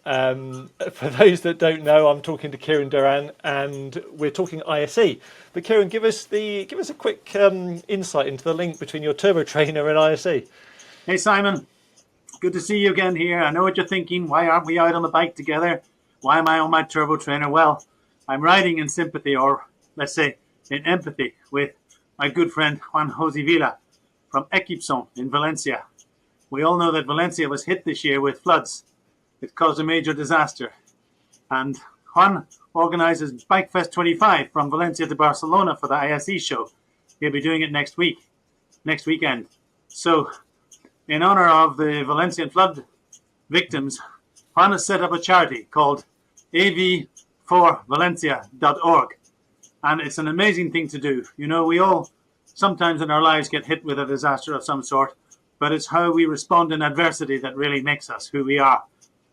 For those that don't know, I'm talking to Ciaran Doran, and we're talking ISE. But Ciaran, give us a quick insight into the link between your turbo trainer and ISE. Hey Simon, good to see you again here. I know what you're thinking. Why aren't we out on the bike together? Why am I on my turbo trainer? Well, I'm riding in sympathy, or let's say in empathy, with my good friend Juan Jose Villa from Equipson in Valencia. We all know that Valencia was hit this year with floods. It caused a major disaster. And Juan organizes Bike Fest 25 from Valencia to Barcelona for the ISE show. He'll be doing it next weekend. So, in honor of the Valencian flood victims, Juan has set up a charity called AVforValencia.org. And it's an amazing thing to do. You know, we all sometimes in our lives get hit with a disaster of some sort, but it's how we respond in adversity that really makes us who we are.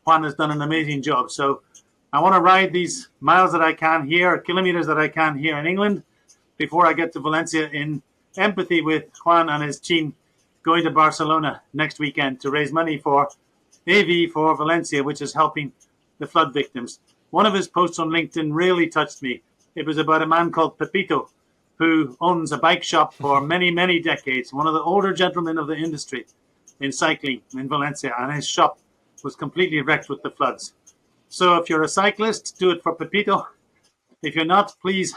Juan has done an amazing job. So I want to ride these miles that I can here, kilometers that I can here in England, before I get to Valencia in empathy with Juan and his team going to Barcelona next weekend to raise money for AVforValencia, which is helping the flood victims. One of his posts on LinkedIn really touched me. It was about a man called Pepito, who owns a bike shop for many, many decades, one of the older gentlemen of the industry in cycling in Valencia, and his shop was completely wrecked with the floods. So if you're a cyclist, do it for Pepito. If you're not, please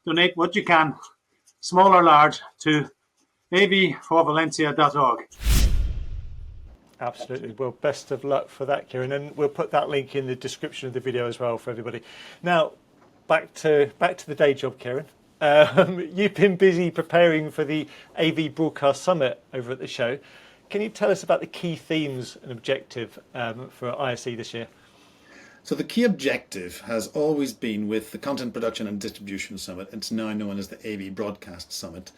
donate what you can, small or large, to avforvalencia.org. Absolutely. Well, best of luck for that, Ciaran, and we'll put that link in the description of the video as well for everybody. Now, back to the day job, Ciaran. You've been busy preparing for the AV Broadcast Summit over at the show. Can you tell us about the key themes and objective for ISE this year? So the key objective has always been with the Content Production and Distribution Summit. It's now known as the AV Broadcast Summit.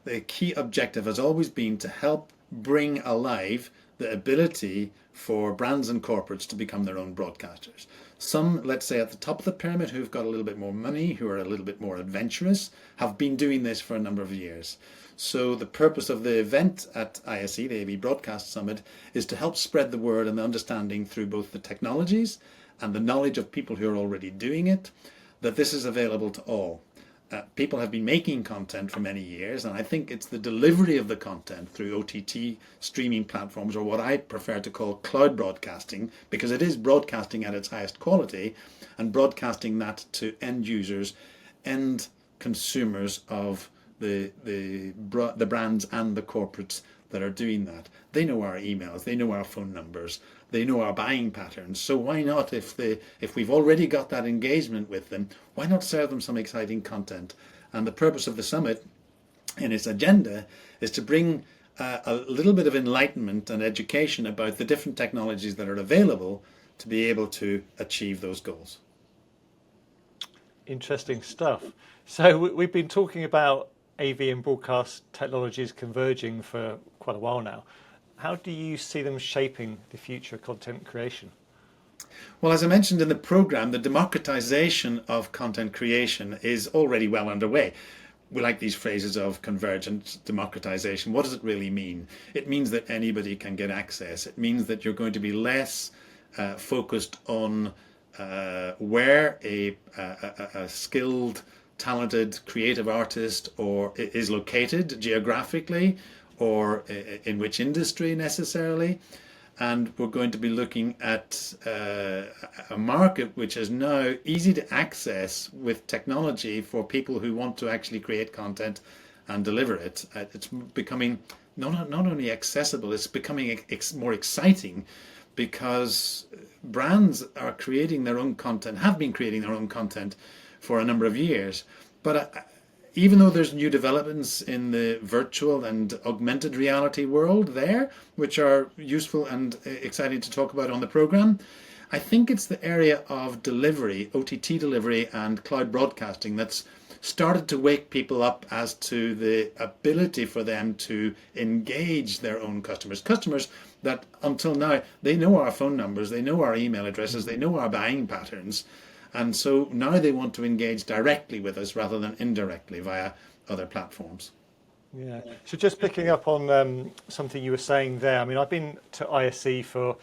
The key objective has always been to help bring alive the ability for brands and corporates to become their own broadcasters. Some, let's say at the top of the pyramid, who've got a little bit more money, who are a little bit more adventurous, have been doing this for a number of years. So the purpose of the event at ISE, the AV Broadcast Summit, is to help spread the word and the understanding through both the technologies and the knowledge of people who are already doing it, that this is available to all. People have been making content for many years, and I think it's the delivery of the content through OTT streaming platforms, or what I prefer to call cloud broadcasting, because it is broadcasting at its highest quality and broadcasting that to end users, end consumers of the brands and the corporates that are doing that. They know our emails, they know our phone numbers, they know our buying patterns. So why not, if we've already got that engagement with them, why not serve them some exciting content? And the purpose of the summit in its agenda is to bring a little bit of enlightenment and education about the different technologies that are available to be able to achieve those goals. Interesting stuff. So we've been talking about AV and broadcast technologies converging for quite a while now. How do you see them shaping the future of content creation? Well, as I mentioned in the program, the democratization of content creation is already well underway. We like these phrases of convergence, democratization. What does it really mean? It means that anybody can get access. It means that you're going to be less focused on where a skilled, talented, creative artist is located geographically, or in which industry necessarily. And we're going to be looking at a market which is now easy to access with technology for people who want to actually create content and deliver it. It's becoming not only accessible, it's becoming more exciting, because brands are creating their own content, have been creating their own content for a number of years. But even though there's new developments in the virtual and augmented reality world there, which are useful and exciting to talk about on the program, I think it's the area of delivery, OTT delivery and cloud broadcasting, that's started to wake people up as to the ability for them to engage their own customers. Customers that until now, they know our phone numbers, they know our email addresses, they know our buying patterns. And so now they want to engage directly with us rather than indirectly via other platforms. Yeah. So just picking up on something you were saying there, I mean, I've been to ISE for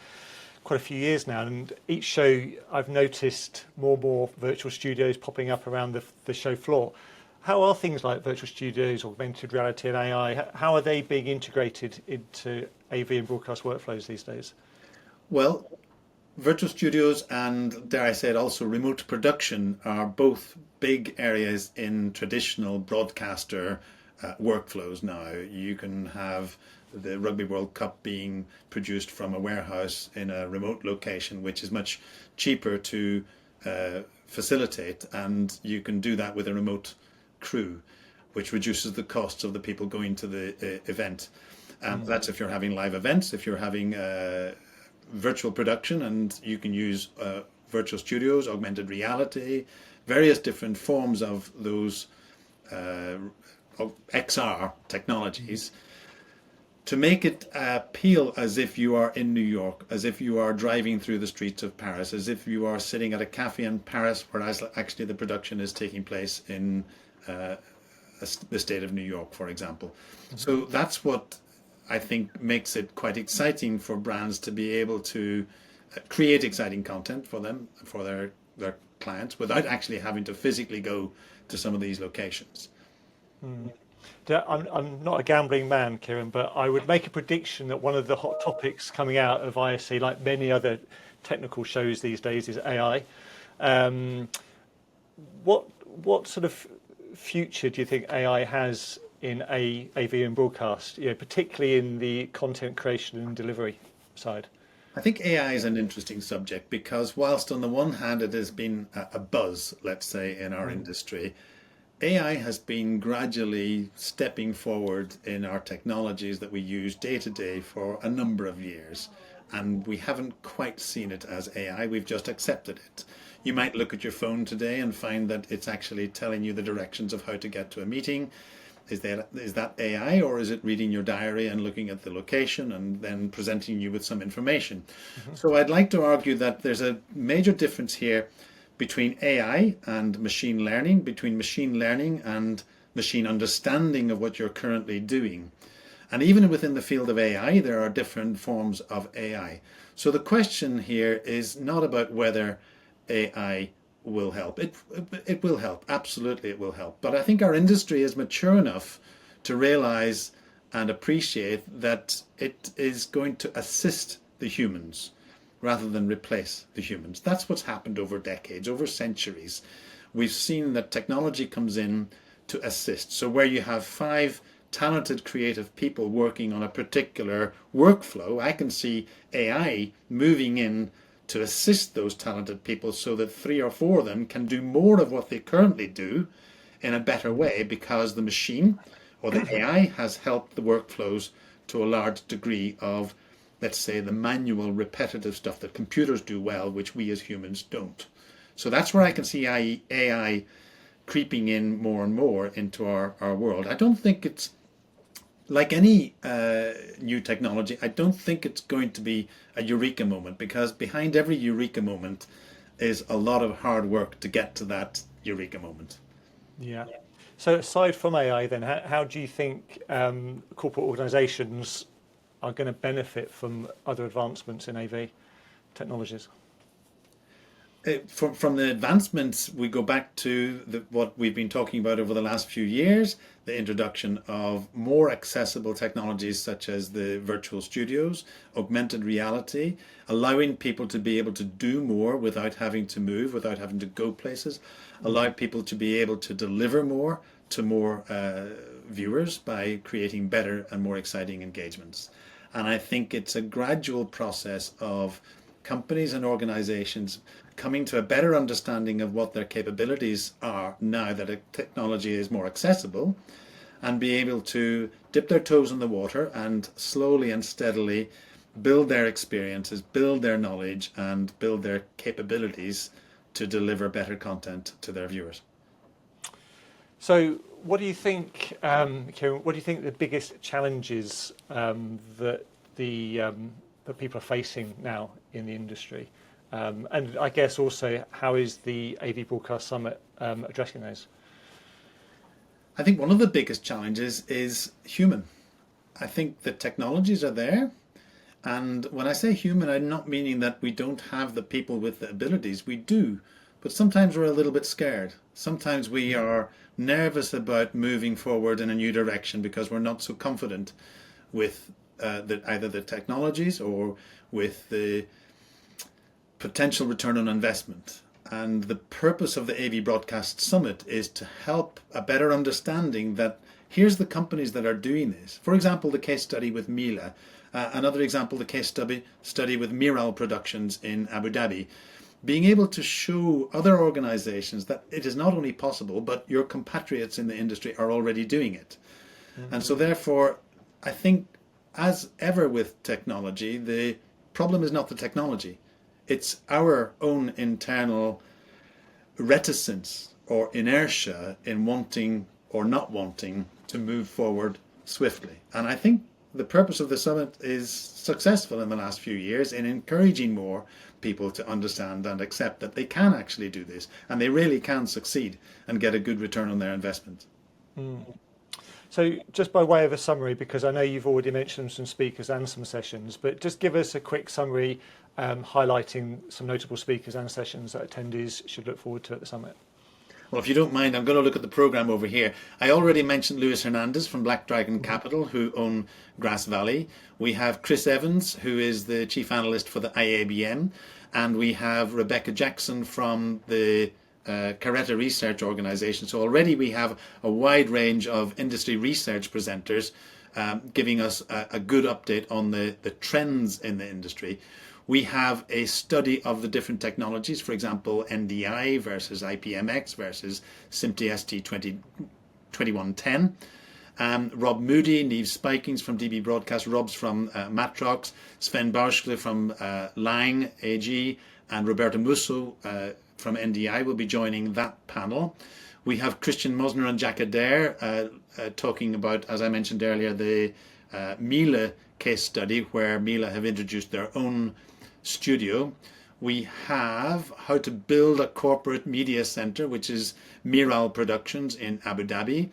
quite a few years now, and each show I've noticed more and more virtual studios popping up around the show floor. How are things like virtual studios, augmented reality and AI, how are they being integrated into AV and broadcast workflows these days? Well, virtual studios and, dare I say it, also remote production are both big areas in traditional broadcaster workflows now. You can have the Rugby World Cup being produced from a warehouse in a remote location, which is much cheaper to facilitate, and you can do that with a remote crew, which reduces the costs of the people going to the event. That's if you're having live events. If you're having virtual production, and you can use virtual studios, augmented reality, various different forms of those of XR technologies to make it appeal as if you are in New York, as if you are driving through the streets of Paris, as if you are sitting at a cafe in Paris, whereas actually the production is taking place in the state of New York, for example. So that's what I think makes it quite exciting for brands to be able to create exciting content for them, for their clients, without actually having to physically go to some of these locations. I'm not a gambling man, Ciaran, but I would make a prediction that one of the hot topics coming out of ISE, like many other technical shows these days, is AI. What sort of future do you think AI has in AV and broadcast, particularly in the content creation and delivery side? I think AI is an interesting subject because whilst on the one hand it has been a buzz, let's say, in our industry, AI has been gradually stepping forward in our technologies that we use day to day for a number of years. And we haven't quite seen it as AI, we've just accepted it. You might look at your phone today and find that it's actually telling you the directions of how to get to a meeting. Is that AI, or is it reading your diary and looking at the location and then presenting you with some information? So I'd like to argue that there's a major difference here between AI and machine learning, between machine learning and machine understanding of what you're currently doing. And even within the field of AI, there are different forms of AI. So the question here is not about whether AI will help. It will help, absolutely it will help. But I think our industry is mature enough to realize and appreciate that it is going to assist the humans rather than replace the humans. That's what's happened over decades, over centuries. We've seen that technology comes in to assist. So where you have 5 talented creative people working on a particular workflow, I can see AI moving in to assist those talented people so that 3 or 4 of them can do more of what they currently do in a better way, because the machine or the AI has helped the workflows to a large degree of, let's say, the manual repetitive stuff that computers do well, which we as humans don't. So that's where I can see AI creeping in more and more into our world. I don't think it's like any new technology. I don't think it's going to be a eureka moment, because behind every eureka moment is a lot of hard work to get to that eureka moment. Yeah. So aside from AI then, how do you think corporate organisations are going to benefit from other advancements in AV technologies? From the advancements, we go back to what we've been talking about over the last few years, the introduction of more accessible technologies such as the virtual studios, augmented reality, allowing people to be able to do more without having to move, without having to go places, allow people to be able to deliver more to more viewers by creating better and more exciting engagements. And I think it's a gradual process of companies and organizations coming to a better understanding of what their capabilities are now that a technology is more accessible, and be able to dip their toes in the water and slowly and steadily build their experiences, build their knowledge, and build their capabilities to deliver better content to their viewers. So what do you think, Ciaran, what do you think the biggest challenges that people are facing now in the industry? And I guess also, how is the AV Broadcast Summit addressing those? I think one of the biggest challenges is human. I think the technologies are there. And when I say human, I'm not meaning that we don't have the people with the abilities. We do. But sometimes we're a little bit scared. Sometimes we are nervous about moving forward in a new direction because we're not so confident with either the technologies or with the potential return on investment. And the purpose of the AV Broadcast Summit is to help a better understanding that here's the companies that are doing this. For example, the case study with Mila. Another example, the case study with Miral Productions in Abu Dhabi. Being able to show other organizations that it is not only possible, but your compatriots in the industry are already doing it. Mm-hmm. And so therefore, I think, as ever with technology, the problem is not the technology. It's our own internal reticence or inertia in wanting or not wanting to move forward swiftly. And I think the purpose of the summit is successful in the last few years in encouraging more people to understand and accept that they can actually do this and they really can succeed and get a good return on their investment. Mm. So just by way of a summary, because I know you've already mentioned some speakers and some sessions, but just give us a quick summary highlighting some notable speakers and sessions that attendees should look forward to at the summit. Well, if you don't mind, I'm going to look at the program over here. I already mentioned Luis Hernandez from Black Dragon Capital, who own Grass Valley. We have Chris Evans, who is the chief analyst for the IABM. And we have Rebecca Jackson from the Caretta Research Organization. So already we have a wide range of industry research presenters giving us a good update on the trends in the industry. We have a study of the different technologies, for example, NDI versus IPMX versus SMPTE ST2110. Rob Moody, Neve Spikings from DB Broadcast, Rob's from Matrox, Sven Bauschle from Lang AG, and Roberto Musso from NDI will be joining that panel. We have Christian Mosner and Jack Adair talking about, as I mentioned earlier, the Miele case study where Miele have introduced their own studio. We have how to build a corporate media center, which is Miral Productions in Abu Dhabi.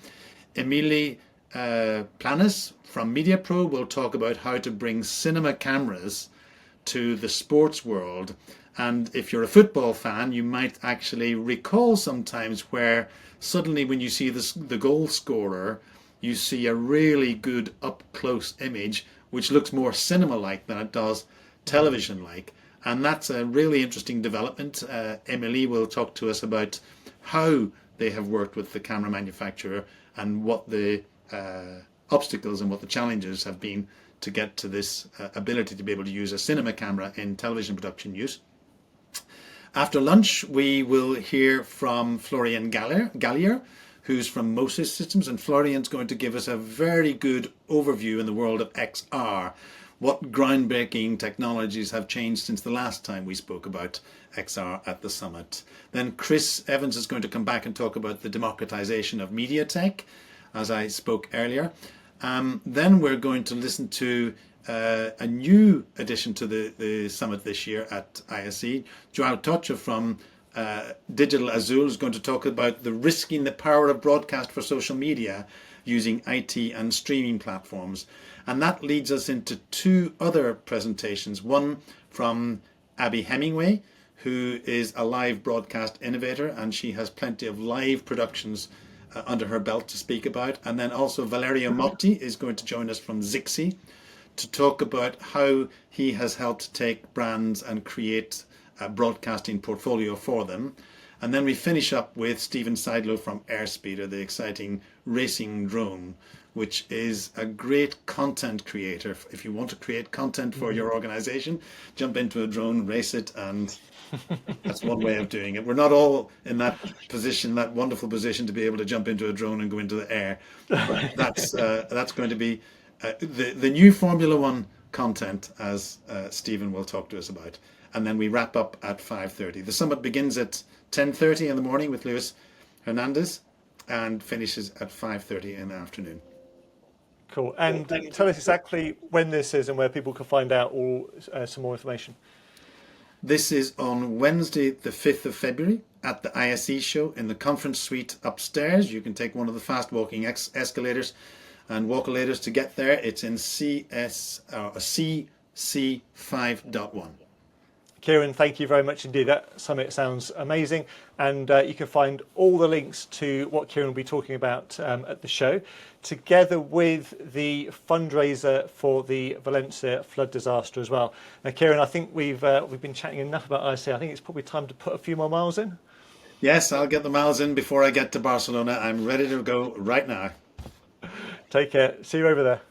Emily Planis from MediaPro will talk about how to bring cinema cameras to the sports world. And if you're a football fan, you might actually recall sometimes where suddenly when you see the goal scorer, you see a really good up-close image, which looks more cinema-like than it does television-like. And that's a really interesting development. Emily will talk to us about how they have worked with the camera manufacturer and what the obstacles and what the challenges have been to get to this ability to be able to use a cinema camera in television production use. After lunch, we will hear from Florian Gallier, who's from Moses Systems, and Florian's going to give us a very good overview in the world of XR. What groundbreaking technologies have changed since the last time we spoke about XR at the summit. Then Chris Evans is going to come back and talk about the democratization of media tech, as I spoke earlier. Then we're going to listen to a new addition to the summit this year at ISE. Joao Tocha from Digital Azul is going to talk about the risking the power of broadcast for social media using IT and streaming platforms. And that leads us into two other presentations. One from Abby Hemingway, who is a live broadcast innovator, and she has plenty of live productions under her belt to speak about. And then also Valerio Motti is going to join us from Zixi to talk about how he has helped take brands and create a broadcasting portfolio for them. And then we finish up with Stephen Seidlow from Airspeeder, the exciting racing drone, which is a great content creator. If you want to create content for your organization, jump into a drone, race it, and that's one way of doing it. We're not all in that position, that wonderful position to be able to jump into a drone and go into the air. But that's going to be the new Formula One content, as Stephen will talk to us about. And then we wrap up at 5:30. The summit begins at 10:30 in the morning with Luis Hernandez and finishes at 5:30 in the afternoon. Cool. And tell us exactly when this is and where people can find out some more information. This is on Wednesday, the 5th of February at the ISE show in the conference suite upstairs. You can take one of the fast walking escalators and walk-a-lators to get there. It's in C C5.1. Ciaran, thank you very much indeed. That summit sounds amazing, and you can find all the links to what Ciaran will be talking about at the show, together with the fundraiser for the Valencia flood disaster as well. Now, Ciaran, I think we've been chatting enough about ISE. I think it's probably time to put a few more miles in. Yes, I'll get the miles in before I get to Barcelona. I'm ready to go right now. Take care. See you over there.